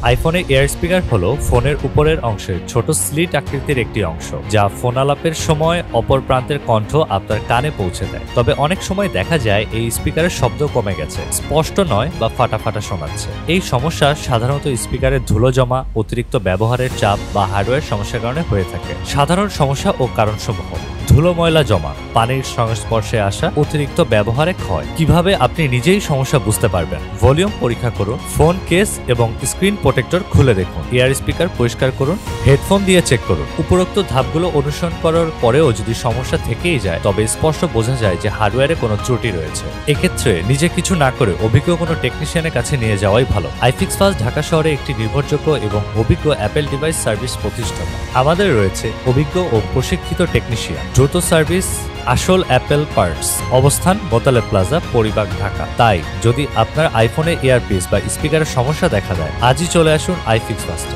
আইফোনে air speaker হলো ফোনের উপরের অংশের ছোট স্লিট আকৃতির একটি অংশ, যা ফোন আলাপের সময় অপর প্রান্তের কণ্ঠ আপনার কানে পৌঁছে দেয়। তবে অনেক সময় দেখা যায় এই স্পিকারের শব্দ কমে গেছে, স্পষ্ট নয় বা ফাটা ফাটা শোনাচ্ছে। এই সমস্যা সাধারণত স্পিকারের ধুলো জমা, অতিরিক্ত ব্যবহারের চাপ বা হার্ডওয়্যার সমস্যার কারণে হয়ে থাকে। সাধারণ সমস্যা ও কারণসমূহ: ধুলো ময়লা জমা, পানির সংস্পর্শে আসা, অতিরিক্ত ব্যবহারে ক্ষয়। কিভাবে আপনি নিজেই সমস্যা বুঝতে পারবেন? ভলিউম পরীক্ষা করুন, ফোন কেস এবং স্ক্রিন প্রোটেক্টর খুলে দেখুন, এয়ার স্পিকার পরিষ্কার করুন, হেডফোন দিয়ে চেক করুন। উপরোক্ত ধাপগুলো অনুসরণ করার পরেও যদি সমস্যা থেকেই যায়, তবে স্পষ্ট বোঝা যায় যে হার্ডওয়্যারে কোনো ত্রুটি রয়েছে। এক্ষেত্রে নিজে কিছু না করে অভিজ্ঞ কোনো টেকনিশিয়ানের কাছে নিয়ে যাওয়াই ভালো। আইফিক্স ফাস্ট ঢাকা শহরে একটি নির্ভরযোগ্য এবং অভিজ্ঞ অ্যাপেল ডিভাইস সার্ভিস প্রতিষ্ঠান। আমাদের রয়েছে অভিজ্ঞ ও প্রশিক্ষিত টেকনিশিয়ান, দ্রুত সার্ভিস, আসল অ্যাপেল পার্টস। অবস্থান মোতালে প্লাজা, পরিবাগ, ঢাকা। তাই যদি আপনার আইফোনে ইয়ারপিস বা স্পিকারের সমস্যা দেখা দেয়, আজই চলে আসুন আইফিক্স ফাস্টে।